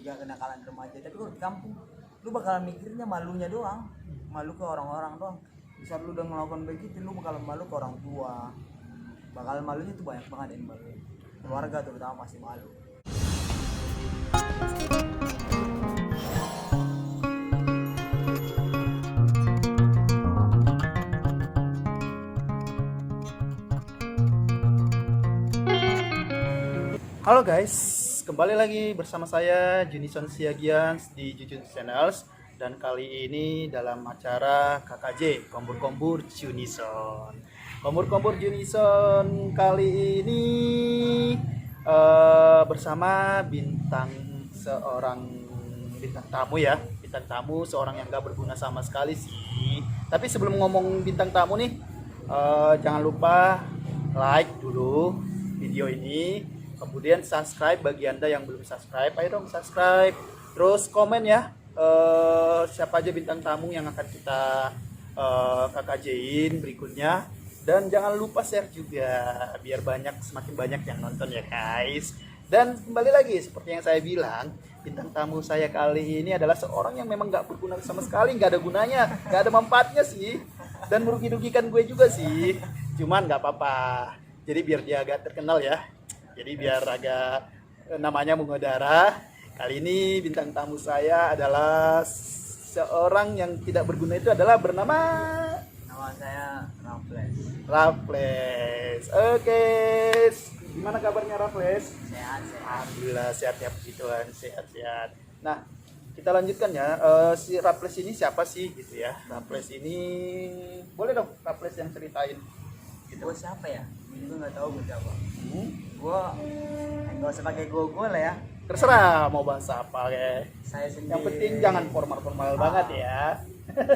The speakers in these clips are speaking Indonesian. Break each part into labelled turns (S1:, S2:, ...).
S1: ya kenakalan remaja. Tapi kalau di kampung lu bakalan mikirnya malunya doang, malu ke orang-orang doang. Bisa lu udah melakukan begitu, lu bakalan malu ke orang tua, bakalan malunya tuh banyak banget yang malu. Keluarga terutama pasti malu.
S2: Halo guys, kembali lagi bersama saya Junison Siagians di Jujun Channels. Dan kali ini dalam acara KKJ Kombur-Kombur Junison. Kombur-Kombur Junison kali ini bersama seorang bintang tamu ya. Bintang tamu seorang yang gak berguna sama sekali sih. Tapi sebelum ngomong bintang tamu nih, jangan lupa like dulu video ini. Kemudian subscribe bagi Anda yang belum subscribe, ayo dong subscribe. Terus komen ya, siapa aja bintang tamu yang akan kita KKJ-in berikutnya. Dan jangan lupa share juga, biar semakin banyak yang nonton ya guys. Dan kembali lagi, seperti yang saya bilang, bintang tamu saya kali ini adalah seorang yang memang gak berguna sama sekali, gak ada gunanya, gak ada manfaatnya sih. Dan merugi-rugikan gue juga sih, cuman gak apa-apa. Jadi biar dia agak terkenal ya. Jadi biar agak namanya mengudara. Kali ini bintang tamu saya adalah seorang yang tidak berguna, itu adalah bernama
S1: Nama saya Raffles.
S2: Raffles. Oke. Gimana kabarnya Raffles?
S1: Sehat.
S2: Alhamdulillah sehat ya, puji Tuhan, sehat. Nah, kita lanjutkan ya. Si Raffles ini siapa sih gitu ya? Raffles ini boleh dong Raffles yang ceritain.
S1: Gue siapa ya? Gue juga nggak tahu gue siapa.
S2: Hmm?
S1: Gue nggak usah pakai gue lah ya.
S2: Terserah mau bahasa apa ya.
S1: Saya sendiri.
S2: Yang penting jangan formal banget ya.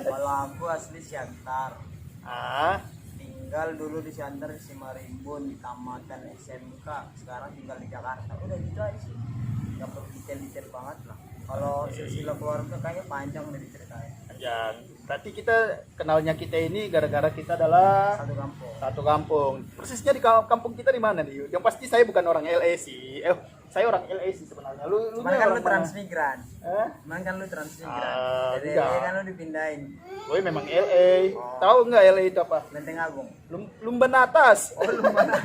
S1: Kalau aku asli Siantar. Tinggal dulu di Siantar di Simarimbun, tamatan SMK. Sekarang tinggal di Jakarta. Udah gitu aja sih. Gak perlu detail banget lah. Kalau silsilah keluarga kayaknya panjang udah diceritain.
S2: Panjang. Berarti kenalnya kita ini gara-gara kita adalah
S1: Satu kampung.
S2: Persisnya di kampung kita di mana nih? Yang pasti saya bukan orang LA sih. Saya orang LA sih sebenarnya. Lu
S1: kan lu
S2: mana?
S1: transmigran. Kan lu transmigran. Jadi
S2: enggak.
S1: LA kan lu dipindahin.
S2: Gue memang LA. Tahu nggak LA itu apa?
S1: Lenteng Agung.
S2: Lumban atas.
S1: Oh, lu mana?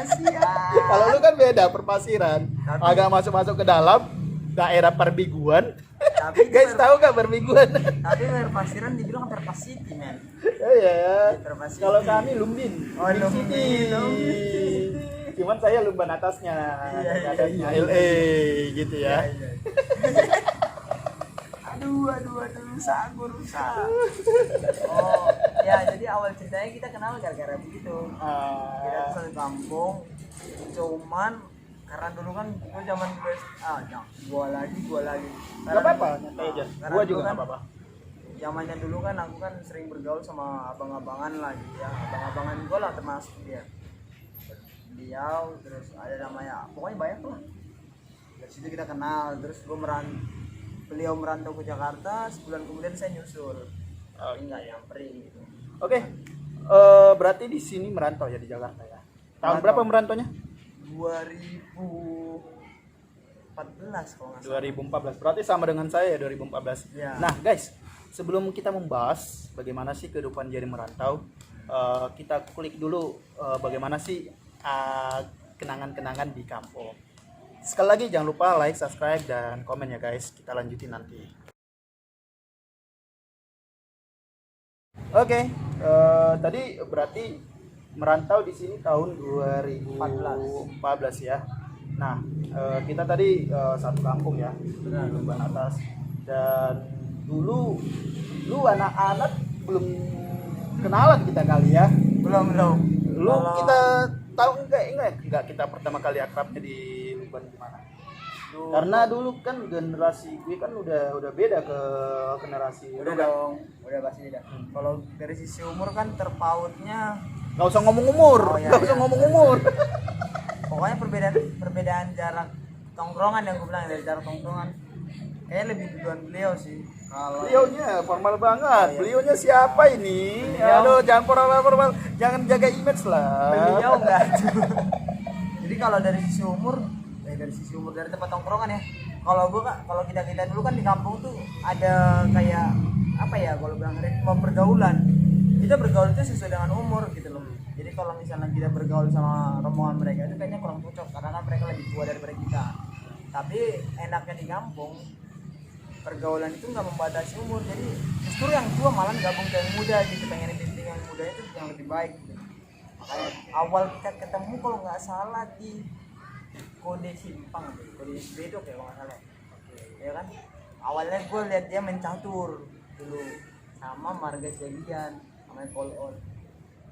S1: Siap.
S2: Kalau lu kan beda, perpasiran. Agak masuk ke dalam daerah perbiguan.
S1: Tapi
S2: Guys, tahu nggak perbiguan?
S1: Tapi Perpasiran dibilang Perpasiti, men.
S2: Ya.
S1: Perpasiti.
S2: Kalau kami Lumbin.
S1: Oh, Lumbin.
S2: Cuman saya lumban atasnya. Adanya LA gitu ya.
S1: Iya. Aduh, rusak. Oh, ya jadi awal ceritanya kita kenal gara-gara begitu. Kita tuh satu kampung, cuman karena dulu kan gue zaman gua lagi.
S2: Gak apa-apa, nyantai aja. Gua juga
S1: kan,
S2: gak apa-apa.
S1: zamannya dulu kan aku kan sering bergaul sama abang-abangan lah gitu ya. Abang-abangan gue lah termasuk dia. Beliau terus ada namanya, pokoknya banyak lah. Dari situ kita kenal, terus beliau merantau ke Jakarta, sebulan kemudian saya nyusul. Tapi nggak nyamperin gitu.
S2: Oke. Berarti di sini merantau ya, di Jakarta ya. Tahun berapa merantaunya?
S1: 2014 kalau nggak salah.
S2: 2014. Berarti sama dengan saya ya, 2014.
S1: Ya.
S2: Nah, guys, sebelum kita membahas bagaimana sih kehidupan jadi merantau, kita klik dulu bagaimana sih kenangan-kenangan di kampung. Sekali lagi jangan lupa like, subscribe, dan komen ya guys. Kita lanjutin nanti. Oke, tadi berarti merantau di sini tahun 2014 ya. Nah, kita tadi satu kampung ya, Lumban Atas. Dan dulu lu anak-anak belum kenalan kita kali ya.
S1: Belum.
S2: Lu kita tahu enggak kita pertama kali akrabnya di Lumban gimana? Karena dulu kan generasi gue kan udah beda ke generasi
S1: Udah dong, udah pasti beda. Kalau dari sisi umur kan terpautnya
S2: nggak usah ngomong umur, ngomong umur.
S1: Pokoknya perbedaan jarak tongkrongan yang gue bilang, dari jarak tongkrongan kayaknya lebih duluan beliau sih. Kalau
S2: Beliaunya formal banget. Beliaunya siapa ini? Aduh, jangan formal, jangan jaga image lah.
S1: beliau enggak. Jadi kalau dari sisi umur dari tempat tongkrongan ya, kalau kita dulu kan di kampung tuh ada kayak apa ya, kalau bilang ritme pergaulan, kita bergaul itu sesuai dengan umur gitu loh. Jadi kalau misalnya kita bergaul sama rombongan mereka itu kayaknya kurang cocok karena kan mereka lebih tua daripada kita. Tapi enaknya di kampung pergaulan itu nggak membatasi umur, jadi justru yang tua malah gabung ke yang muda gitu, pengen bimbing yang muda itu yang lebih baik gitu. Makanya awal kita ketemu kalau nggak salah di kode simpang, kode bedok ya kalau nggak salah. Ya kan awalnya gue lihat dia main catur dulu sama Marga Jadian sama Kolon,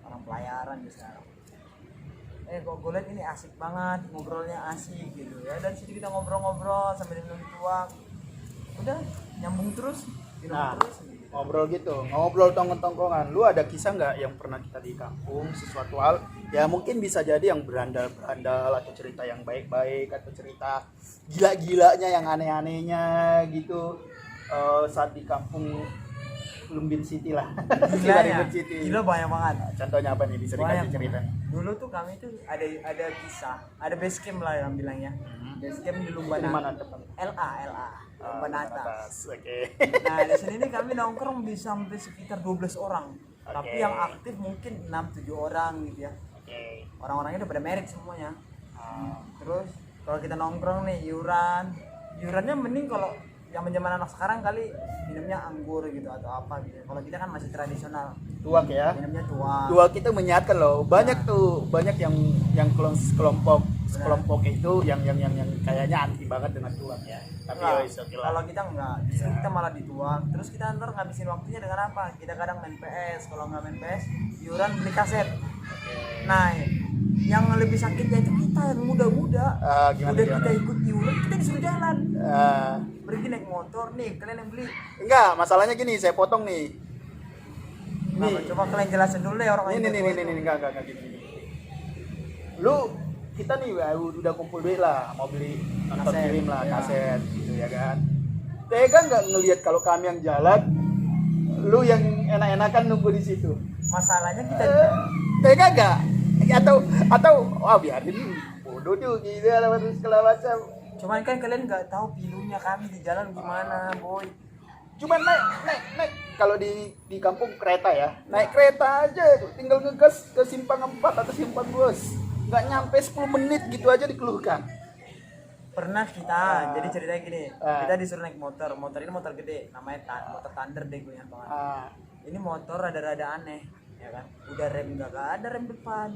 S1: orang pelayaran di sekarang. Kok gue lihat ini asik banget, ngobrolnya asik gitu ya, dan situ kita ngobrol-ngobrol sambil minum tuak, udah nyambung terus gitu.
S2: Ngobrol gitu, ngobrol tongkrong-tongkrongan. Lu ada kisah nggak yang pernah kita di kampung, sesuatu hal ya mungkin bisa jadi yang berandal-berandal atau cerita yang baik-baik atau cerita gila-gilanya yang aneh-anehnya gitu saat di kampung Lumbin City lah.
S1: Gila ya,
S2: Lumbin City.
S1: gila banyak banget.
S2: Contohnya apa nih, bisa dikasih cerita nih?
S1: Dulu tuh kami tuh ada kisah, ada base camp lah yang bilangnya. Base camp di Lumban
S2: Di mana teman?
S1: LA Lumban atas.
S2: Oke.
S1: Nah di sini nih kami nongkrong bisa sampai sekitar 12 orang. Tapi yang aktif mungkin 6-7 orang gitu ya. Orang-orangnya udah pada merit semuanya. Terus kalau kita nongkrong nih iurannya mending kalau zaman anak sekarang kali minumnya anggur gitu atau apa gitu. Kalau kita kan masih tradisional.
S2: Tuak ya.
S1: Minumnya tuak.
S2: Tuak kita menyehatkan loh. Banyak yang kelompok itu yang kayaknya anti banget dengan tuak ya. Tapi
S1: kalau kita enggak, justru kita malah dituak. Terus kita ntar ngabisin waktunya dengan apa? Kita kadang main PS. Kalau nggak main PS, iuran beli kaset. Nah, yang lebih sakitnya itu kita yang muda-muda. Udah kita ikut iuran, kita disuruh jalan. Pergi naik motor nih, kalian yang beli.
S2: Enggak, masalahnya gini, saya potong nih.
S1: Nih, coba kalian jelasin dulu deh orang
S2: ini enggak gini. Lu kita nih udah kumpul duit lah, mau beli nonton film lah, kaset gitu ya kan. Tega nggak ngelihat kalau kami yang jalan, lu yang enak-enakan nunggu di situ.
S1: Masalahnya kita
S2: tega nggak? Atau biarin bodoh tuh gitu segala macam.
S1: Cuman kan kalian nggak tahu pilunya kami di jalan gimana, boy.
S2: Cuman naik kalau di kampung kereta ya, naik kereta aja tinggal ngegas ke simpang 4 atau simpang 2, nggak nyampe 10 menit gitu aja dikeluhkan.
S1: Pernah kita, jadi ceritanya gini, kita disuruh naik motor ini motor gede, namanya motor Thunder deh, gue ingat banget. Ini motor rada-rada aneh, ya kan? Udah rem nggak ada rem depan.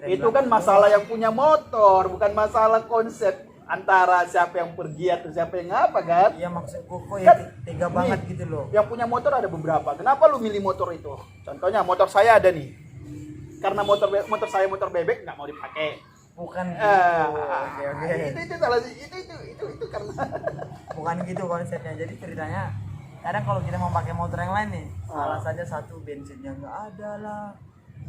S2: Itu kan masalah yang punya motor, bukan masalah konsep antara siapa yang pergi atau siapa yang apa kan?
S1: Iya maksudku kok ya tega banget gitu loh.
S2: Yang punya motor ada beberapa. Kenapa lu milih motor itu? Contohnya motor saya ada nih. Karena motor saya motor bebek nggak mau dipakai.
S1: Bukan gitu. Oke.
S2: Itu salah itu karena
S1: bukan gitu konsepnya. Jadi ceritanya kadang kalau kita mau pakai motor yang lain nih, salah saja satu bensinnya nggak ada lah.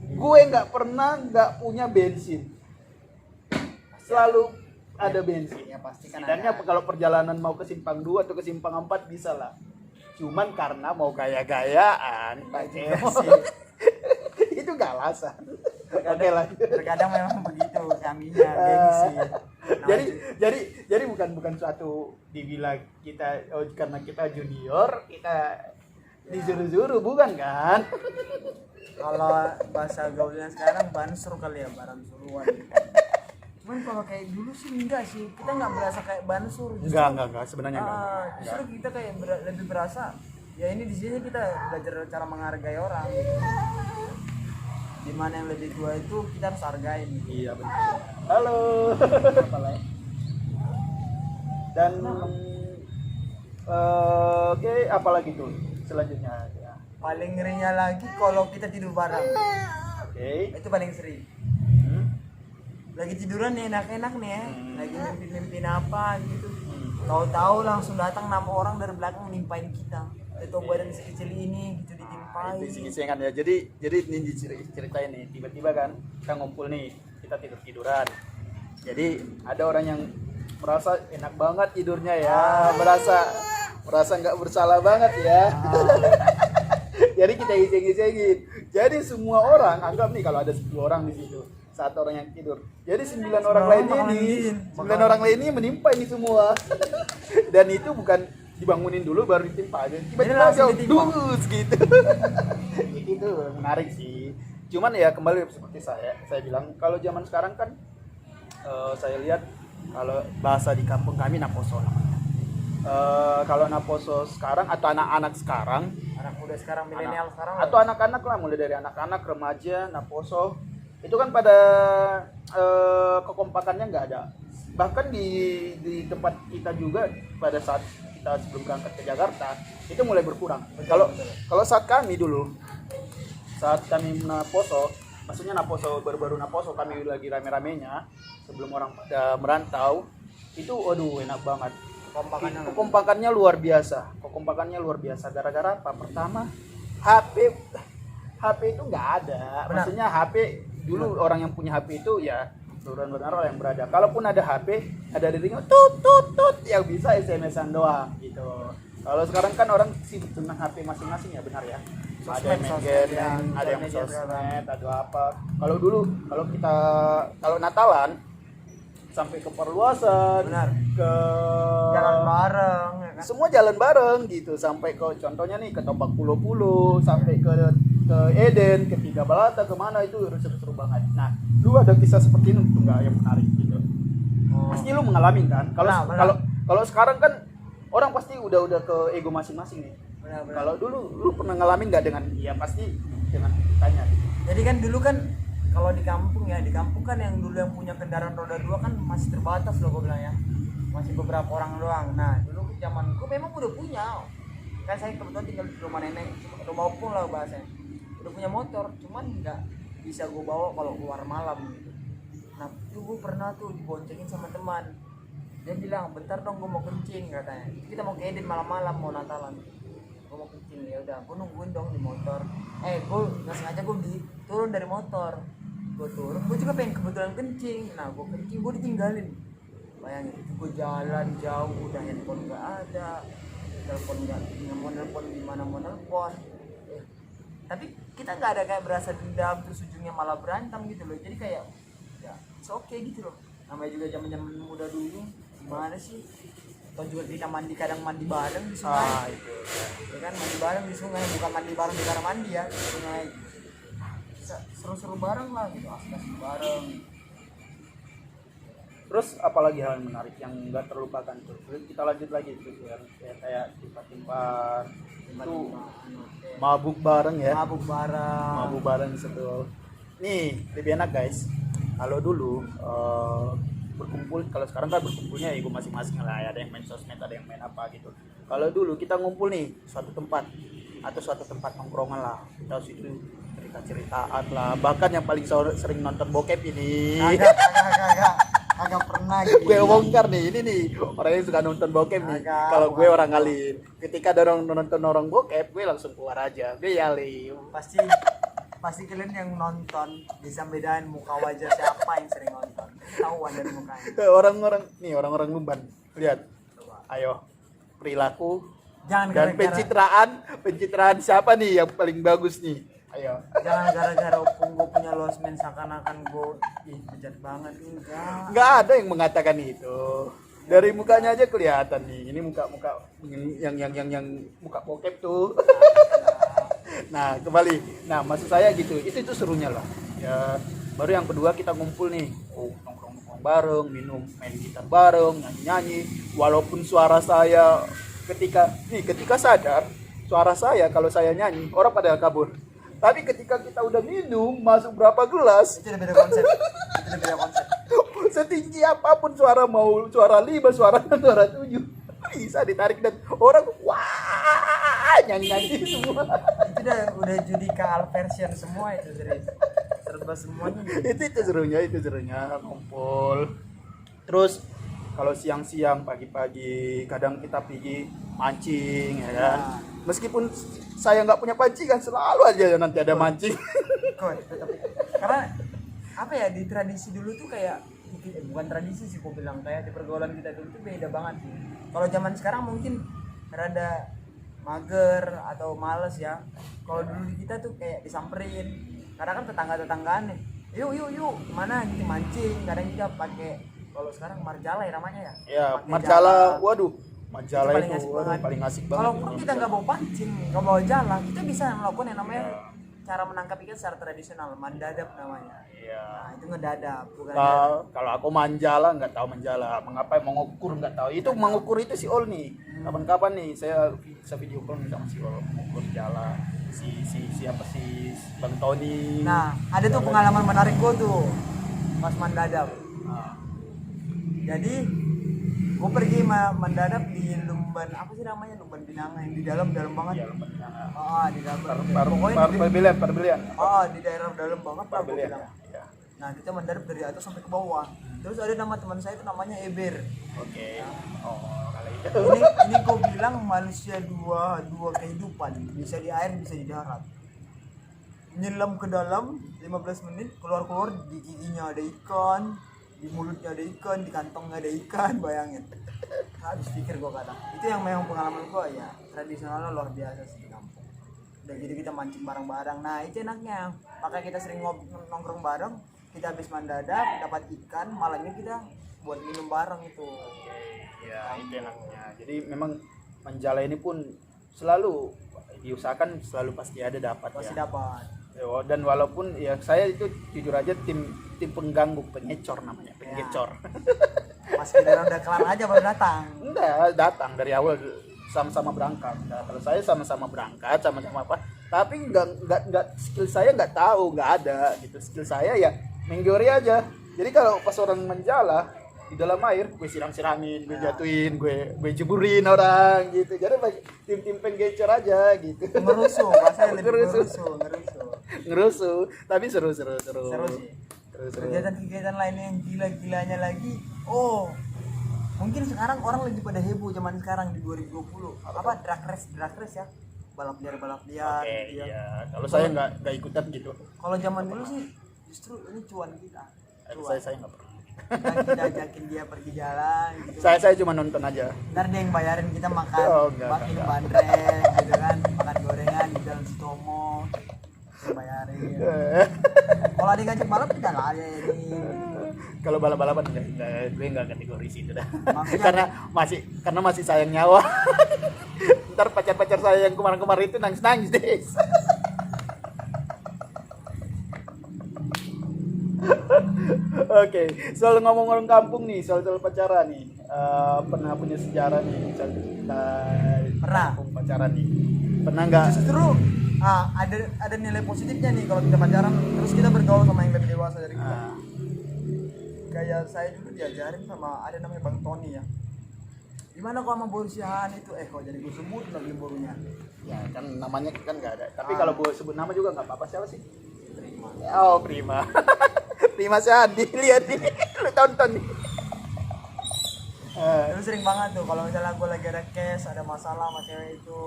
S2: Gue nggak pernah nggak punya bensin. Selalu ada bensin.
S1: Ya pasti kan.
S2: Dan kalau perjalanan mau ke simpang 2 atau ke simpang 4 bisa lah. Cuman karena mau gaya-gayaan pakai itu gak alasan. Oke lah.
S1: Terkadang memang begitu kaminya gengsi.
S2: Jadi bukan suatu dibilang kita karena kita junior kita disuruh-suruh, bukan kan?
S1: Kalau bahasa gaulnya sekarang bansur kali ya, barang suruhan. Cuman kalau kayak dulu sih enggak sih, kita nggak berasa kayak bansur.
S2: Enggak sebenarnya enggak.
S1: Justru kita kayak lebih berasa ya ini di sini kita belajar cara menghargai orang. Dimana yang lebih tua itu kita harus hargain.
S2: Iya benar. Halo. Dan oke, apalagi tuh selanjutnya ya.
S1: Paling ngerinya lagi kalau kita tidur bareng.
S2: Oke.
S1: Itu paling sering. Lagi tiduran nih enak-enak nih ya, lagi mimpi-mimpi apa gitu. Tahu-tahu langsung datang 6 orang dari belakang nimpain kita. Itu badan sekecil ini gitu ditimpain.
S2: Itu isi-isian ya. Jadi ini diceritain nih, tiba-tiba kan kita ngumpul nih, kita tiduran. Jadi ada orang yang merasa enak banget tidurnya ya, merasa nggak bersalah banget ya. Jadi kita iseng-isengin. Jadi semua orang anggap nih kalau ada 10 orang di situ, 1 orang yang tidur. Jadi 9 orang lainnya ini menimpa ini semua. Dan itu bukan dibangunin dulu baru ditimpa aja.
S1: Ini
S2: Tiba-tiba
S1: langsung
S2: jauh
S1: ditimpa.
S2: dus gitu. Itu menarik sih. Cuman ya kembali seperti saya bilang kalau zaman sekarang kan saya lihat kalau bahasa di kampung kami naposo namanya. Kalau naposo sekarang atau anak-anak sekarang
S1: Anak muda sekarang, milenial sekarang.
S2: atau anak-anak lah, mulai dari anak-anak, remaja, naposo itu kan pada kekompakannya nggak ada. Bahkan di tempat kita juga pada saat kita sebelum berangkat ke Jakarta itu mulai berkurang. Kalau saat kami dulu, saat kami naposo, maksudnya naposo baru-baru naposo kami lagi rame-ramenya sebelum orang pada merantau, itu waduh enak banget. Kekompakannya luar biasa. Kekompakannya luar biasa. Gara-gara apa? Pertama, HP itu nggak ada.
S1: Benar.
S2: Maksudnya HP dulu orang yang punya HP itu ya benar-benar orang yang berada. Kalaupun ada HP, ada dirinya tut yang bisa SMS-an doang gitu. Kalau sekarang kan orang sibuk dengan HP masing-masing ya, benar ya. Ada yang main game, ada yang sosmed, ada apa. Kalau dulu kalau Natalan sampai ke perluasan,
S1: Benar.
S2: ke
S1: Jalan bareng ya kan.
S2: semua jalan bareng gitu, sampai ke contohnya nih ke Tombak Pulo-Pulo, sampai ke Eden, ke Tiga Balata, kemana itu seru-seru banget. Nah, lu ada kisah seperti itu nggak yang menarik gitu? Pasti lu mengalami kan? Kalau sekarang kan orang pasti udah ke ego masing-masing nih.
S1: Benar.
S2: Kalau dulu lu pernah ngalamin nggak dengan? Ya pasti dengan tanya.
S1: Jadi kan dulu kan kalau di kampung kan yang dulu yang punya kendaraan roda 2 kan masih terbatas loh gue bilang ya. Masih beberapa orang doang. Nah, dulu zaman gue memang udah punya. Kan saya kebetulan tinggal di rumah nenek, rumah opung lah bahasanya. Udah punya motor, cuman nggak bisa gue bawa kalau keluar malam gitu. Nah, itu gue pernah tuh diboncengin sama teman. Dia bilang, "Bentar dong, gue mau kencing," katanya. Kita mau ke Eden malam-malam, mau Natalan. Gue mau kencing, ya udah, gue nungguin dong di motor. Gue nggak sengaja gue turun dari motor. Gue turun, gue juga pengen kebetulan kencing. Nah, gue kencing, gue ditinggalin. Bayangin, gue jalan jauh, udah handphone nggak ada, telepon nggak mau nelpon, gimana mau nelpon. Tapi kita nggak ada kayak berasa dendam terus ujungnya malah berantem gitu loh. Jadi kayak ya oke gitu loh. Namanya juga zaman muda dulu, gimana sih? Atau juga kita kadang mandi bareng di sungai.
S2: Itu.
S1: Ya kan, mandi bareng di sungai, bukan mandi bareng di kamar mandi ya, di sungai. Seru-seru bareng lah gitu, asik-asik bareng.
S2: Terus apalagi hal yang menarik yang nggak terlupakan tuh? Kita lanjut lagi tuh ya, kayak timpa-timpa itu mabuk bareng ya.
S1: Mabuk bareng
S2: Setul. Nih lebih enak guys. Kalau dulu berkumpul, kalau sekarang kan berkumpulnya ego masing-masing lah, ada yang main sosmed, ada yang main apa gitu. Kalau dulu kita ngumpul nih suatu tempat atau suatu tempat nongkrongan lah, kita situ cerita-ceritaan lah. Bahkan yang paling sering nonton bokep ini.
S1: Agak pernah gitu.
S2: Gue bongkar nih, ini nih orang yang suka nonton bokep nih. Kalau gue orang alim, ketika ada orang nonton orang bokep, gue langsung keluar aja. Gue alim.
S1: Pasti kalian yang nonton bisa bedain muka wajah siapa yang sering nonton. Tahuan dari mukanya.
S2: Orang-orang Lumban. Lihat. Ayo. Perilaku
S1: Jangan
S2: dan pencitraan siapa nih yang paling bagus nih? Ayo.
S1: Jangan gara-gara opung gue punya losmen seakan-akan gue bejat banget.
S2: Enggak ada yang mengatakan itu. Dari mukanya aja kelihatan nih. Ini muka yang muka bokep tuh. Nah, kembali. Nah, maksud saya gitu. Itu serunya lah. Ya, baru yang kedua kita ngumpul nih. Nongkrong bareng, main gitar bareng, nyanyi-nyanyi. Walaupun suara saya ketika sadar, suara saya kalau saya nyanyi, orang pada kabur. Tapi ketika kita udah minum, masuk berapa gelas,
S1: Itu udah beda konsep.
S2: setinggi apapun suara, mau suara 5, suara 7, bisa ditarik dan orang wah nyanyi semua.
S1: Itu udah Judika version semua itu serius. Serba semuanya.
S2: itu serunya ngumpul. Terus kalau siang-siang, pagi-pagi, kadang kita pergi mancing ya kan. Meskipun saya nggak punya pancingan, selalu aja nanti ada mancing.
S1: Karena apa ya, di tradisi dulu tuh kayak bukan tradisi sih gue bilang, kayak di pergaulan kita dulu tuh beda banget sih. Kalau zaman sekarang mungkin rada mager atau males ya. Kalau dulu di kita tuh kayak disamperin. Karena kan tetanggaan nih. Yuk mana gitu mancing. Kadang kita pakai, kalau sekarang marjala ya namanya ya.
S2: Ya,
S1: Pakai
S2: marjala, waduh. Manjala
S1: paling
S2: itu
S1: asik banget.
S2: paling asik banget.
S1: Kalau kita nggak bawa pancing, nggak bawa jala, kita bisa melakukan yang namanya
S2: Ya.
S1: cara menangkap ikan secara tradisional, mandadap namanya.
S2: Iya.
S1: Nah, itu ngedadap, bukan
S2: Kalau aku Manjala nggak tahu Manjala, mengapa mengukur nggak tahu. Itu mengukur itu si Ol nih. Kapan-kapan nih saya bisa video call nih sama si Ol mengukur jala. Siapa si Bang Tony.
S1: Nah, ada tuh pengalaman menarik gua tuh pas mandadap.
S2: Nah,
S1: Jadi gua pergi mandadap di Lumban, apa sih namanya, Lumban Binanga yang di dalam banget.
S2: iya lembat Binanga.
S1: Di dalam. Pokoknya
S2: Parbelian.
S1: di daerah dalam banget lah gua
S2: Parbelian.
S1: bilang.
S2: Ya.
S1: Nah, kita mendarat dari atas sampai ke bawah. Terus ada nama teman saya itu namanya Eber.
S2: Oke. Oh, kalau itu.
S1: Ini gue bilang manusia dua kehidupan, bisa di air bisa di darat. Nyelam ke dalam 15 menit, keluar di giginya ada ikan, di mulutnya ada ikan, di kantongnya ada ikan, bayangin. Habis pikir gue kata itu yang memang pengalaman gue ya, tradisionalnya luar biasa sih di kampung. Udah gitu kita mancing bareng-bareng. Nah itu enaknya, makanya kita sering nongkrong bareng. Kita habis mandadap dapat ikan, malamnya kita buat minum bareng itu.
S2: Ya, itu enaknya. Jadi memang Manjala ini pun selalu diusahakan selalu pasti ada dapat
S1: Pasti
S2: ya.
S1: dapat.
S2: Dan walaupun ya saya itu jujur aja tim pengganggu, pengecor namanya, pengecor.
S1: Mas kita udah kelar aja baru datang.
S2: Enggak, datang dari awal sama-sama berangkat. Nah, kalau saya sama-sama berangkat, sama-sama apa, tapi enggak skill saya enggak tahu, enggak ada gitu. Skill saya ya menggori aja. Jadi kalau pas orang Manjala di dalam air, gue siram-siramin, gue jatuhin, gue jeburin orang gitu. Jadi tim penggecor aja gitu.
S1: Ngerusuh, bahasa lebih
S2: Ngerusuh, tapi seru
S1: Seru sih.
S2: Seru.
S1: Kegiatan-kegiatan lainnya yang gila-gilanya lagi. Oh, mungkin sekarang orang lagi pada heboh zaman sekarang di 2020. Apa drag race ya? Balap liar
S2: Oke,
S1: gitu ya.
S2: iya. Kalau saya nggak ikutan gitu.
S1: Kalau zaman dulu sih justru ini cuan kita.
S2: Saya nggak pernah.
S1: Kita ajakin dia pergi jalan gitu.
S2: Saya cuma nonton aja.
S1: Ntar dia yang bayarin kita makan,
S2: Oh, enggak.
S1: minum bandrek gitu kan, makan gorengan di jalan Sutomo. Dia bayarin. Kalau ada yang ngajak balap kita lah ya ini.
S2: Kalau balap-balapan gue nggak kategori situ dah.
S1: Maksudnya-
S2: karena masih sayang nyawa. Ntar pacar-pacar saya yang kemarin-kemarin itu nangis-nangis deh. Oke, soal ngomong-ngomong kampung nih, soal pacaran nih, pernah punya sejarah nih, soal kita
S1: Pernah.
S2: kampung pacaran nih, pernah nggak?
S1: Justru ada nilai positifnya nih kalau kita pacaran terus kita bergaul sama yang lebih dewasa dari kita.
S2: Ah,
S1: Kayak saya dulu diajarin sama ada namanya Bang Tony ya. Gimana kok sama Borsian itu? Kok jadi gue sebut lagi borunya.
S2: ya kan namanya kan nggak ada. Tapi kalau gue sebut nama juga nggak apa-apa, siapa sih?
S1: Terima.
S2: Oh, Prima. Prima Sandi, lihat nih, lu tonton nih.
S1: Terus sering banget tuh kalau misalnya gue lagi ada case, ada masalah sama cewek itu.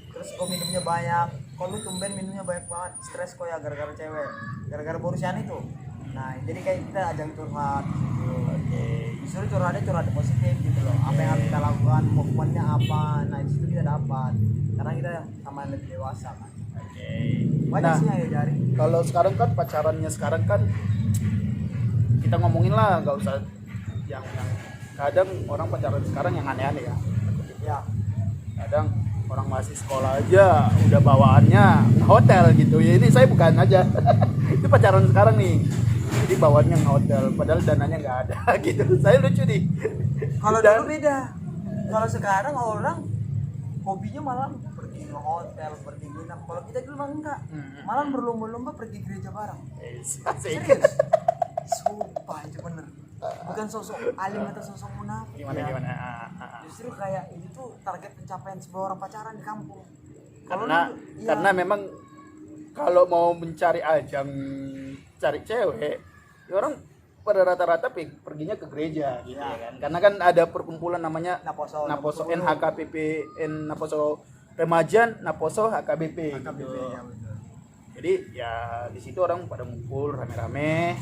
S1: Terus gue minumnya banyak. Kalau lu tumben minumnya banyak banget, stres kok ya gara-gara cewek. Gara-gara Borsian itu. Nah, jadi kayak kita ajang curhat gitu. Justru curhatnya positif gitu loh. Apa yang harus kita lakukan, movementnya apa. Nah, di situ kita dapat. Karena kita sama yang lebih dewasa kan.
S2: Oke.
S1: Banyak
S2: Nah,
S1: sih yang diajari.
S2: kalau sekarang kan pacarannya sekarang kan kita ngomongin lah, nggak usah yang kadang orang pacaran sekarang yang aneh-aneh ya.
S1: Ya,
S2: Kadang orang masih sekolah aja udah bawaannya hotel gitu ya. Ini saya bukan aja. Itu pacaran sekarang nih. Jadi bawaannya hotel padahal dananya nggak ada gitu. Saya lucu nih.
S1: kalau
S2: Dan-
S1: dulu beda. Kalau sekarang orang hobinya malah pergi ke hotel, pergi nginap. Kalau kita dulu mah enggak. Malah berlomba-lomba pergi gereja bareng.
S2: Asik.
S1: Serius. Sumpah itu bener. Bukan sosok alim atau sosok munafik.
S2: Gimana
S1: ya.
S2: gimana?
S1: Justru kayak itu tuh target pencapaian sebuah orang pacaran di kampung. Kalau
S2: Karena
S1: dulu, iya.
S2: karena memang kalau mau mencari ajang cari cewek, ya orang pada rata-rata perginya ke gereja gitu
S1: Ya.
S2: ya kan. Karena kan ada perkumpulan namanya
S1: Naposo
S2: Naposo NHKPP, Naposo Remajan, Naposo HKBP
S1: KBB,
S2: gitu.
S1: ya betul.
S2: Jadi ya di situ orang pada ngumpul rame-rame.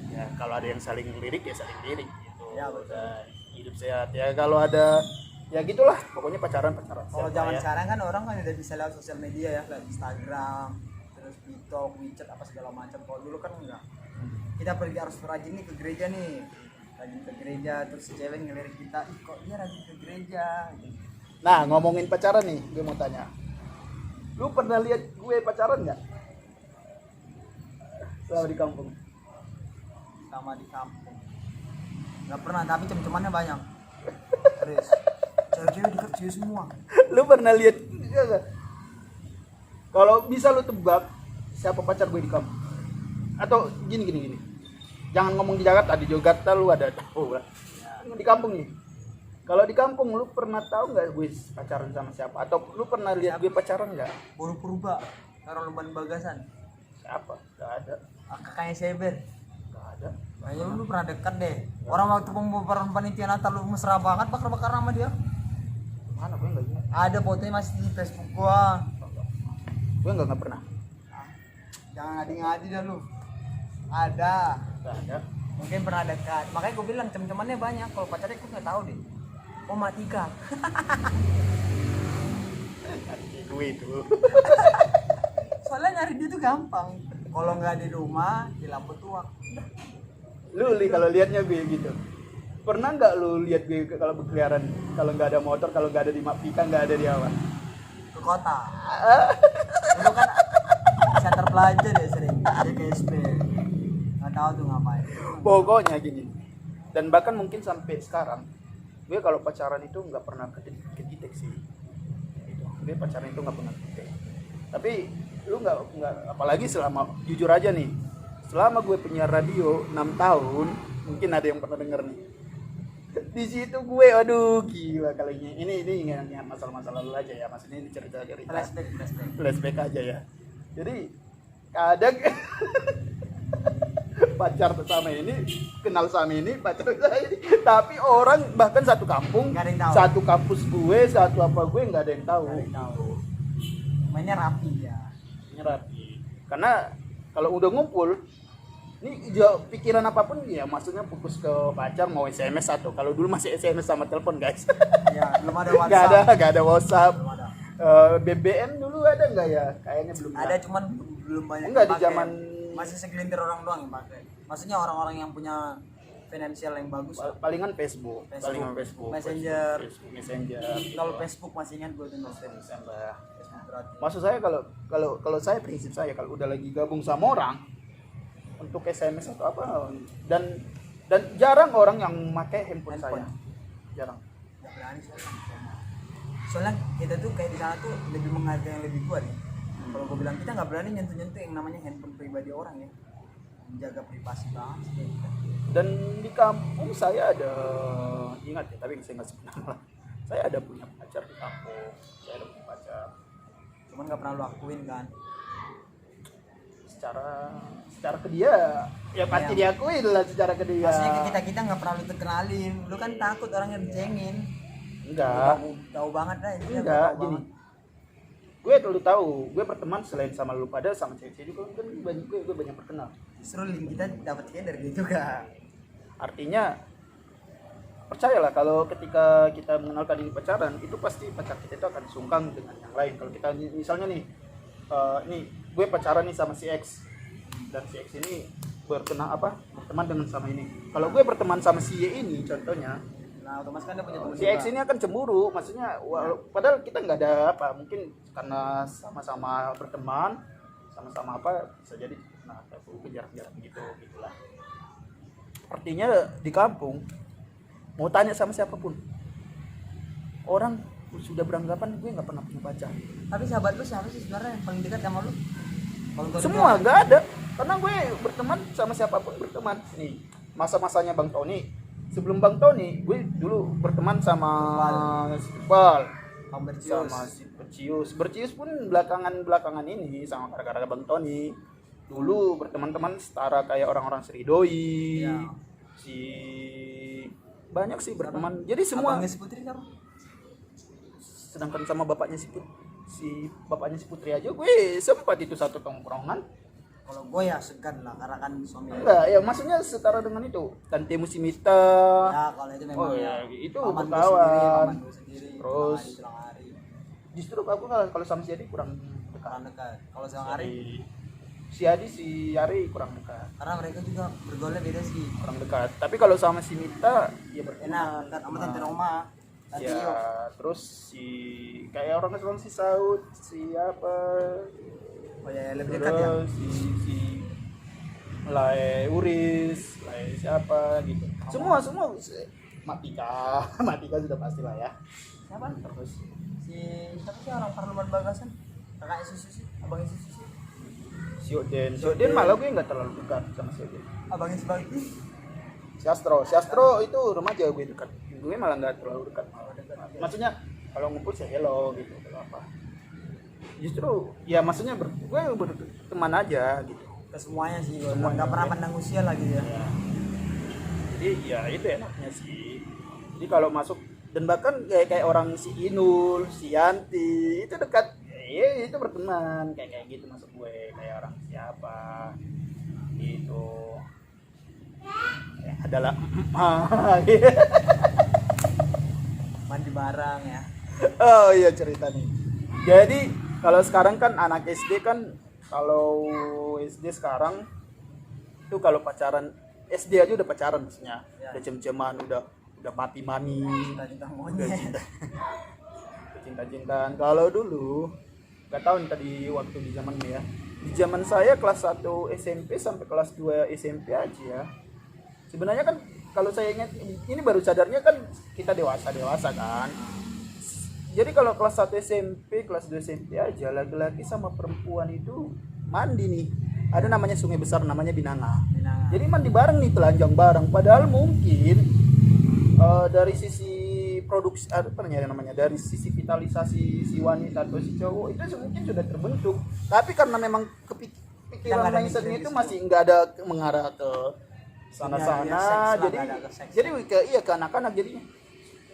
S2: Ya kalau ada yang saling lirik ya saling lirik gitu.
S1: Ya, betul.
S2: Dan hidup sehat ya. Kalau ada ya gitulah, pokoknya pacaran.
S1: Kalau
S2: Sehat
S1: zaman
S2: ya.
S1: sekarang kan orang kan udah bisa lewat sosial media ya, lewat Instagram, terus TikTok, WeChat apa segala macam. Kalau dulu kan enggak. Kita pergi harus rajin nih ke gereja nih. rajin ke gereja, terus si cewek ngelirik kita, ih kok dia rajin ke gereja gitu.
S2: Nah, ngomongin pacaran nih, gue mau tanya. Lu pernah lihat gue pacaran nggak? Selama di kampung.
S1: Sama di kampung nggak pernah, tapi cem-cemannya banyak. Terus cewek-cewek deket cewek semua.
S2: Lu pernah lihat nggak? Kalau bisa lu tebak siapa pacar gue di kampung? Atau gini. Jangan ngomong di Jakarta, di Jakarta lu ada oh lah. Di kampung nih. Kalau di kampung lu pernah tahu nggak gue pacaran sama siapa? Atau lu pernah lihat gue pacaran nggak?
S1: Buru purba taruh lemban bagasan.
S2: Siapa? Gak ada.
S1: Kakaknya Seber.
S2: Gak ada.
S1: Kayaknya lu pernah dekat deh. Orang waktu pembubaran panitia Natal lu mesra banget bakar-bakar sama dia.
S2: Mana gue nggak ingat.
S1: Ada fotonya masih di Facebook gua.
S2: Gue nggak pernah.
S1: Jangan ngadi-ngadi dah lu. Ada.
S2: Gak ada.
S1: Mungkin pernah dekat. Makanya gue bilang teman-temannya banyak. Kalau pacarnya gue nggak tahu deh. Oh Matika.
S2: Gue itu.
S1: Soalnya nyari dia tuh gampang. Kalau nggak di rumah di lampu tua.
S2: Lu kalau liatnya gue gitu. Pernah nggak lu lihat gue kalau berkeliaran, kalau nggak ada motor, kalau nggak ada di Mapika, nggak ada di apa?
S1: Ke kota. Dulu kan bisa terpelajar ya sering. Dia ke SP. Nggak tahu tuh ngapain.
S2: Pokoknya gini. Dan bahkan mungkin sampai sekarang, gue kalau pacaran itu nggak pernah kedeteksi. Gitu. Gue pacaran itu nggak pernah kedeteksi. Tapi lu nggak apalagi selama jujur aja nih, selama gue punya radio 6 tahun, mungkin ada yang pernah denger nih. Di situ gue aduh gila kalinya. Ini ingat masalah-masalah lalu aja ya, maksudnya ini cerita flashback aja ya. Jadi kadang pacar sama ini kenal sama ini pacar sama ini, tapi orang bahkan satu kampung, satu kampus gue, satu apa gue nggak ada yang tahu.
S1: Mainnya rapi ya.
S2: Rapi. Karena kalau udah ngumpul, ini pikiran apapun ya, maksudnya fokus ke pacar, mau SMS atau kalau dulu masih SMS sama telepon guys.
S1: Ya, belum ada WhatsApp.
S2: Gak ada WhatsApp.
S1: Belum ada.
S2: BBM dulu ada nggak ya? Kayaknya belum.
S1: Ada cuman belum banyak.
S2: Enggak di
S1: pakai.
S2: zaman
S1: Masih segelintir orang doang yang pakai. Maksudnya orang-orang yang punya finansial yang bagus.
S2: palingan Facebook. Palingan Facebook.
S1: Messenger.
S2: Messenger.
S1: Kalau Facebook masih ingat gue tuh Facebook gratis.
S2: Maksud saya kalau saya prinsip saya kalau udah lagi gabung sama orang untuk SMS atau apa, dan jarang orang yang pakai handphone saya. Jarang.
S1: Nggak berani soalnya kita tuh kayak di sana tuh lebih menghargai yang lebih tua nih. Kalau gue bilang kita nggak berani nyentuh yang namanya handphone pribadi orang ya, menjaga privasi banget sih.
S2: Dan di kampung saya ada, ingat ya, tapi saya nggak sebut nama. Saya ada punya pacar di kampung, saya ada punya pacar.
S1: Cuman nggak pernah lu akuin kan?
S2: Secara ke dia, ya pasti diakuin lah secara ke dia.
S1: Maksudnya ke kita nggak pernah lu terkenalin, lu kan takut orangnya dicengin.
S2: Enggak.
S1: Tahu banget dah ini.
S2: Enggak, gini. Gue dulu tahu, gue berteman selain sama lu pada sama cewek-cewek juga kan gue banyak berkenal.
S1: Justru link kita dapat dari dia juga.
S2: Artinya percayalah kalau ketika kita mengenalkan ini pacaran, itu pasti pacar kita itu akan sungkan dengan yang lain. Kalau kita misalnya nih, nih gue pacaran nih sama si X dan si X ini berteman dengan sama ini. Kalau gue berteman sama si Y ini contohnya,
S1: nah otomatis kan dia punya teman
S2: si X ini akan cemburu, maksudnya padahal kita nggak ada apa, mungkin karena sama-sama berteman, sama-sama apa bisa jadi nah kejar-kejar gitulah. Artinya di kampung mau tanya sama siapapun, orang sudah beranggapan gue nggak pernah punya pacar.
S1: Tapi sahabat lu siapa sih sebenarnya yang paling dekat sama lu?
S2: Semua nggak ada, karena gue berteman sama siapapun berteman. Nih masa-masanya Bang Tony, sebelum Bang Tony gue dulu berteman sama si Iqbal, sama si Bercius pun belakangan ini sama gara-gara Bang Tony. Dulu berteman-teman setara kayak orang-orang Seridoi,
S1: ya.
S2: Si banyak sih berteman. Jadi semua.
S1: Abangnya si Putri siapa?
S2: Sedangkan sama bapaknya si Putri aja gue sempat itu satu tongkrongan.
S1: Kalau gue ya segan lah karena kan suami.
S2: Enggak, ya maksudnya setara dengan itu. Tante Musimita.
S1: Ya kalau itu memang
S2: itu
S1: paman
S2: berkawan.
S1: gue sendiri.
S2: Terus
S1: hari.
S2: Justru aku kalau sama si Adi kurang
S1: Dekat. Kalau siang hari
S2: si Adi si Yari kurang dekat.
S1: Karena mereka juga bergaulnya beda sih.
S2: Kurang dekat. Tapi kalau sama si Mita ya
S1: Enak, dekat sama tante Roma. Tante
S2: Ya,
S1: Iyo.
S2: terus si kayak orang si Saud, si apa?
S1: Oh ya, lebih dekat ya.
S2: Terus si Lai Uris, Lai siapa gitu. Semua Matika, Matika sudah pasti lah ya.
S1: Siapa?
S2: Terus
S1: Si siapa sih orang Parlemen Bagasan? Kakaknya Susi, abangnya Susi.
S2: si Oden malah gue nggak terlalu dekat sama si Oden.
S1: Abangnya Sebagi.
S2: Si Astro itu remaja gue dekat. Gue malah nggak terlalu dekat. Maksudnya kalau ngumpul sih hello gitu, kalau apa. Justru ya maksudnya gue berteman aja gitu.
S1: Ke semuanya sih,
S2: Semuanya,
S1: nggak pernah
S2: ya.
S1: pandang usia lagi ya.
S2: Ya. Jadi ya itu enaknya sih. Jadi kalau masuk dan bahkan kayak orang si Inul, si Yanti itu dekat. Ya itu berteman kayak gitu masuk gue kayak orang siapa gitu. Ya, adalah
S1: Mandi bareng ya.
S2: oh iya cerita nih. Jadi kalau sekarang kan anak SD kan kalau SD sekarang itu kalau pacaran SD aja udah pacaran maksudnya.
S1: Ya.
S2: Udah cem-ceman, udah mati-mani,
S1: Cinta-cinta
S2: udah
S1: monyet.
S2: cinta-cintaan. Kalau dulu nggak tahu nih tadi waktu di zaman ya. Di zaman saya kelas 1 SMP sampai kelas 2 SMP aja ya. Sebenarnya kan kalau saya ingat ini baru sadarnya kan kita dewasa kan. Jadi kalau kelas 1 SMP, kelas 2 SMP aja laki-laki sama perempuan itu mandi nih. Ada namanya sungai besar namanya Binanga.
S1: Binanga.
S2: Jadi mandi bareng nih, telanjang bareng. Padahal mungkin dari sisi produksi apa namanya dari sisi vitalisasi si wanita atau si cowok itu mungkin sudah terbentuk. Tapi karena memang pikiran mindsetnya itu masih nggak ada mengarah ke sana-sana. Jadi ke anak-anak jadinya.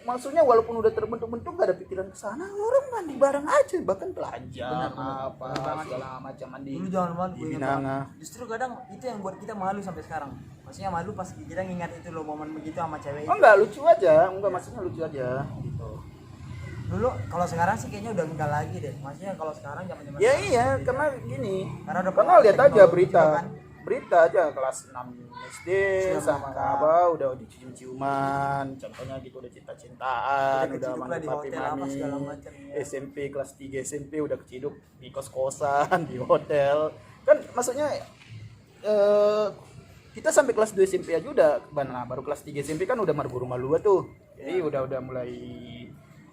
S2: Maksudnya walaupun udah terbentuk-bentuk gak ada pikiran ke sana, orang mandi bareng aja bahkan telanjang apa segala macam mandi.
S1: Dulu jangan malu
S2: di
S1: gue
S2: Binanga.
S1: Justru kadang itu yang buat kita malu sampai sekarang. Maksudnya malu pas kita ngingat itu loh momen begitu sama cewek.
S2: Oh enggak lucu aja, enggak maksudnya lucu aja gitu.
S1: Dulu kalau sekarang sih kayaknya udah enggak lagi deh. Maksudnya kalau sekarang zaman-zaman
S2: Ya
S1: sekarang
S2: iya,
S1: beda.
S2: karena gini.
S1: Karena
S2: Karena lihat aja berita.
S1: juga kan.
S2: Berita aja kelas 6 SD
S1: Sudah
S2: sama
S1: menikah.
S2: apa udah dicium-ciuman, contohnya gitu udah cinta-cintaan, udah
S1: keciduk lah
S2: manggil
S1: di
S2: papi
S1: hotel apa
S2: mami.
S1: segala macam, ya.
S2: SMP kelas 3 SMP udah keciduk di kos-kosan, di hotel. Kan maksudnya kita sampai kelas 2 SMP aja udah baru kelas 3 SMP kan udah malu-malu tuh. Jadi udah mulai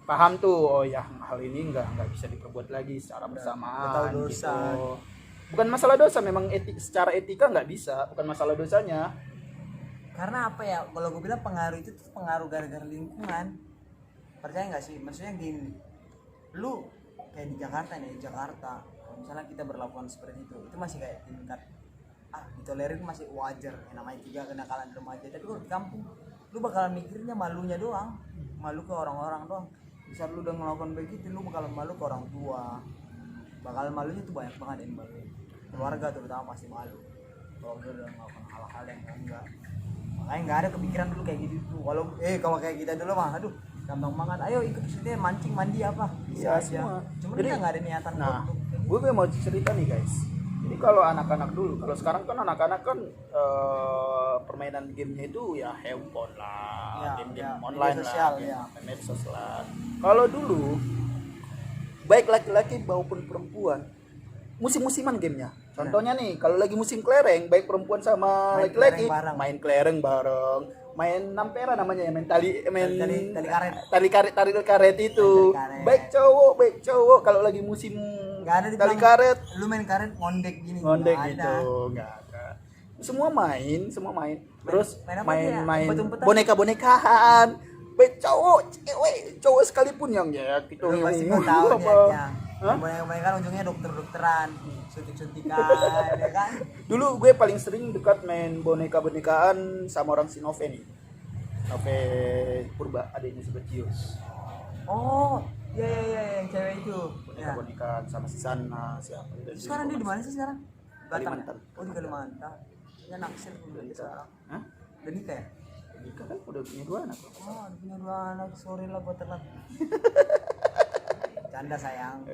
S2: paham tuh, oh ya hal ini nggak bisa diperbuat lagi secara bersamaan
S1: tahu dosa.
S2: gitu. Bukan masalah dosa, memang secara etika nggak bisa, bukan masalah dosanya.
S1: Karena apa ya, kalau gue bilang pengaruh itu tuh pengaruh gara-gara lingkungan. Percaya nggak sih? Maksudnya gini, lu kayak di Jakarta nih, Jakarta kalau misalnya kita berlakukan seperti itu masih kayak tingkat ditolerir masih wajar, yang namanya juga kenakalan remaja. Tapi kalau di kampung lu bakalan mikirnya malunya doang, malu ke orang-orang doang. Bisa lu udah melakukan begitu, lu bakalan malu ke orang tua, bakalan malunya tuh banyak banget yang malu. Keluarga terutama pasti malu kalau dia udah melakukan hal-hal yang enggak. Makanya nggak ada kepikiran dulu kayak gitu tuh. Kalau kayak kita dulu mah aduh gampang banget, ayo ikut sini mancing mandi apa bisa
S2: Ya,
S1: aja
S2: semua.
S1: cuma
S2: Jadi,
S1: kita nggak ada niatan
S2: Nah,
S1: untuk
S2: gue mau cerita nih guys. Jadi kalau anak-anak dulu, kalau sekarang kan anak-anak kan permainan gamenya itu ya handphone lah,
S1: Ya,
S2: game-game
S1: ya,
S2: online
S1: media sosial,
S2: lah,
S1: ya.
S2: medsos lah. Kalau dulu, baik laki-laki maupun perempuan, musim-musiman gamenya. Contohnya nih, kalau lagi musim kelereng, baik perempuan sama
S1: Main
S2: laki-laki
S1: kelereng bareng.
S2: main kelereng bareng, main nampera namanya ya, main tali
S1: Tali karet.
S2: tali karet itu.
S1: Tali karet.
S2: Baik cowok kalau lagi musim
S1: Nggak ada
S2: tali
S1: dibilang,
S2: karet
S1: lu main karet ngondek gini
S2: ngondek
S1: nggak
S2: gitu,
S1: ada.
S2: nggak ada. Semua main. Terus
S1: main apa dia?
S2: main
S1: Umpet-umpetan?
S2: boneka-bonekaan. Baik cowok, cowok sekalipun yang ya gitu.
S1: Lu pasti kau tahu
S2: Apa?
S1: niatnya.
S2: Hah?
S1: Banyak ujungnya dokter-dokteran, suntik-suntikan, ya kan?
S2: Dulu gue paling sering dekat main boneka-bonekaan sama orang Sinove nih. Nove Purba, adiknya Sebastius.
S1: Oh, iya yang cewek itu. Ya.
S2: Boneka-bonekaan sama si Sana, siapa.
S1: Sekarang dia di mana sih sekarang? Batam ya?
S2: Kalimantan.
S1: Oh, di Kalimantan. Dia naksir udah sekarang.
S2: Hah?
S1: Udah nikah ya?
S2: Nikah kan udah punya 2 anak.
S1: Oh, udah punya 2 anak. Sorry lah buat telat. Canda sayang.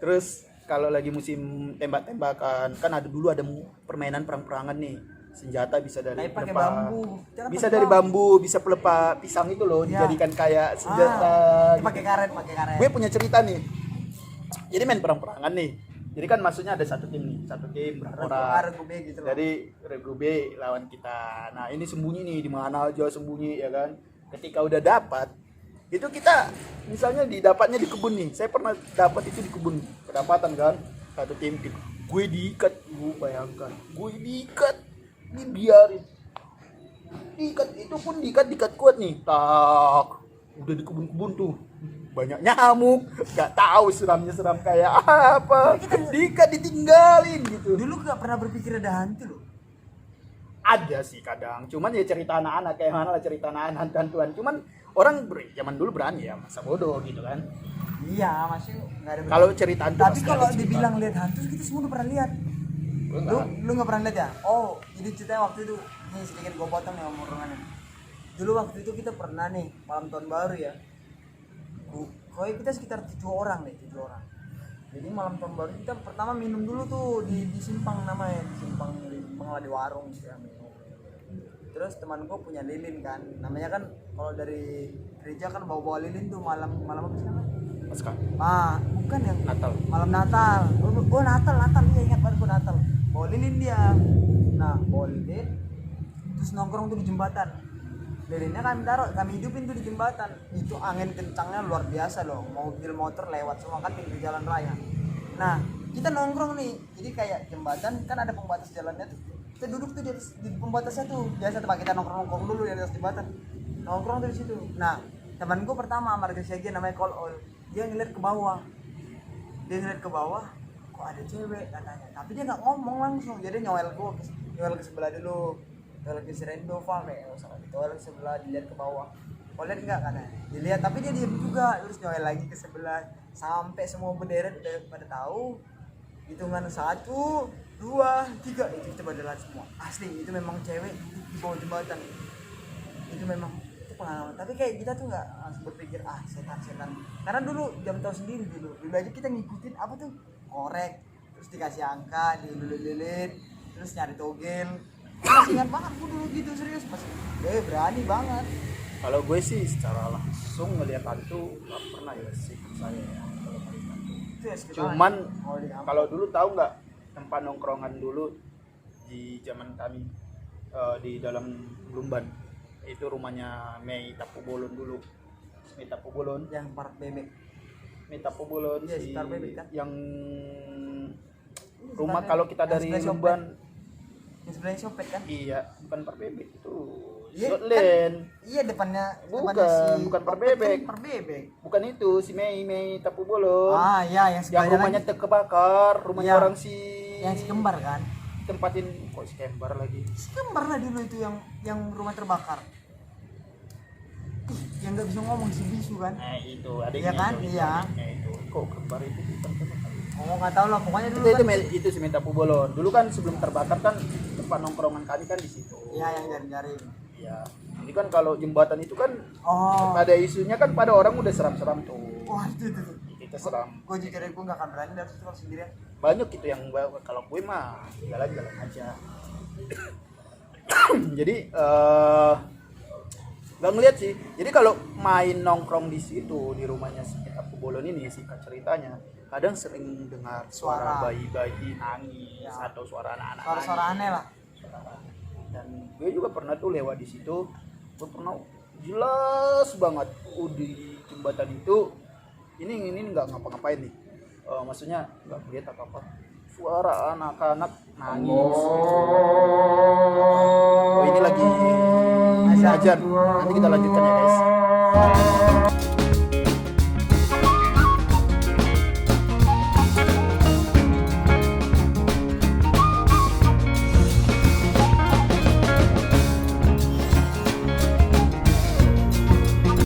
S2: Terus kalau lagi musim tembak-tembakan kan dulu ada permainan perang-perangan nih, senjata bisa dari
S1: Kayak pakai
S2: pelepah,
S1: bambu. Jangan
S2: bisa
S1: pakai
S2: dari bambu, bisa pelepah pisang itu loh,
S1: Ya.
S2: dijadikan kayak senjata.
S1: Itu pakai karet.
S2: Gue punya cerita nih, jadi main perang-perangan nih, jadi kan maksudnya ada satu tim berapa orang,
S1: Regu B gitu loh.
S2: jadi Regu B lawan kita. Nah ini sembunyi nih, di mana aja sembunyi ya kan. Ketika udah dapat, itu kita misalnya didapatnya di kebun nih. Saya pernah dapat itu di kebun, kedapatan kan satu tim. Gue diikat, gue bayangkan, gue diikat, dibiarin, diikat itu pun diikat kuat nih. Tak, udah di kebun-kebun tuh. Banyak nyamuk, gak tahu seram kayak apa. Diikat ditinggalin gitu.
S1: Dulu gak pernah berpikir ada hantu loh.
S2: Ada sih kadang, cuman ya cerita anak-anak kayak mana lah, cerita anak-anak hantuan. Cuman orang zaman dulu berani ya, masa bodoh gitu kan.
S1: Iya, masih nggak ada.
S2: Kalau cerita hantu
S1: Tapi
S2: pasti
S1: kalau
S2: ada cerita.
S1: dibilang lihat hantu, kita semua udah pernah lihat. Lu nggak pernah lihat ya? Oh, ini ceritanya waktu itu. Ini sedikit gue potong ya omongannya. Dulu waktu itu kita pernah nih malam tahun baru ya. Kok kita sekitar 7 orang nih, 7 orang. Jadi malam tahun baru kita pertama minum dulu tuh di Simpang namanya, di Simpang lah di warung gitu ya. Terus teman gue punya lilin kan, namanya kan kalau dari gereja kan bawa lilin tuh malam apa sih namanya?
S2: Pasca.
S1: Bukan yang
S2: Natal.
S1: Malam Natal. Oh Natal dia ingat banget gue Natal. Bawa lilin dia. Nah bawa lilin, terus nongkrong tuh di jembatan. Lilinnya kami hidupin tuh di jembatan. Itu angin kencangnya luar biasa loh. Mobil motor lewat semua kan di jalan raya. Nah kita nongkrong nih, jadi kayak jembatan kan ada pembatas jalannya tuh. Kita duduk tuh di pembatasnya tuh, biasa tempat kita nongkrong dulu di atas jembatan, nongkrong tuh di situ. Nah teman gue pertama Marga Syagi namanya Kolol, dia ngeliat ke bawah, kok ada cewek katanya, tapi dia nggak ngomong langsung, jadi nyowel ke sebelah dulu, nyowel ke si Rendova kayak nyowel ke sebelah, dilihat ke bawah, kau lihat nggak katanya, dilihat tapi dia diam juga, terus nyowel lagi ke sebelah, sampai semua berderet udah pada tahu. Hitungan 1, 2, 3 itu kita pada semua. Asli itu memang cewek di bawah jembatan. Itu memang itu pengalaman. Tapi kayak kita tuh nggak langsung berpikir setan. Karena dulu jam tahu sendiri dulu aja kita ngikutin apa tuh korek, terus dikasih angka, dililit, terus nyari togel. Masih ingat banget gue dulu gitu serius masih. Berani banget.
S2: Kalau gue sih secara langsung ngelihat hantu nggak pernah ya sih saya ya. Cuman kalau dulu tahu nggak tempat nongkrongan dulu di zaman kami di dalam Lumban, itu rumahnya Mei Tapubolon dulu. Mei Tapubolon
S1: yang park bebek.
S2: Mei Tapubolon
S1: Iya, si Park Bebek kan?
S2: yang rumah kalau kita dari Lumban
S1: yang sebelahnya Sopet kan?
S2: iya, bukan Park Bebek itu.
S1: Iya,
S2: Shotland.
S1: Iya depannya
S2: Bukan Park Bebek.
S1: Park Bebek.
S2: Bukan itu, si Mei Tapubolon.
S1: Iya yang
S2: Yang
S1: sebelahnya
S2: rumahnya
S1: lagi.
S2: kebakar, rumahnya
S1: Iya.
S2: orang si
S1: Yang si kembar kan?
S2: tempatin kok si kembar lagi.
S1: Si kembar lah dulu itu yang rumah terbakar. Yang nggak bisa ngomong si bisu kan?
S2: Nah, itu adiknya.
S1: Iya kan?
S2: Itu,
S1: Iya.
S2: adiknya itu. Kok kembar itu bukan kebakar?
S1: Oh nggak tahu lah pokoknya dulu
S2: Itu,
S1: kan.
S2: itu si Mei Tapubolon. Dulu kan sebelum terbakar kan tempat nongkrongan kami kan di situ.
S1: Iya yang jaring-jaring.
S2: Iya. Jadi kan kalau jembatan itu kan
S1: Oh.
S2: ada isunya kan pada orang udah seram-seram tuh.
S1: Wah itu.
S2: Kita seram.
S1: Gue jujur gue nggak akan berani dari situ kalau sendirian.
S2: Banyak gitu yang kalau gue mah jalan-jalan aja. Jadi nggak ngeliat sih. Jadi kalau main nongkrong di situ di rumahnya si Tapubolon ini singkat ceritanya, kadang sering dengar suara
S1: Suara.
S2: bayi-bayi nangis
S1: Ya.
S2: atau suara anak-anak
S1: Suara-suara
S2: nangis.
S1: aneh lah.
S2: Dan gue juga pernah tuh lewat di situ. Gue pernah jelas banget di jembatan itu. Ini nggak ngapa-ngapain nih. Maksudnya nggak melihat apa-apa. Suara anak-anak nangis. Oh ini lagi ajar. Nanti kita lanjutkan ya guys.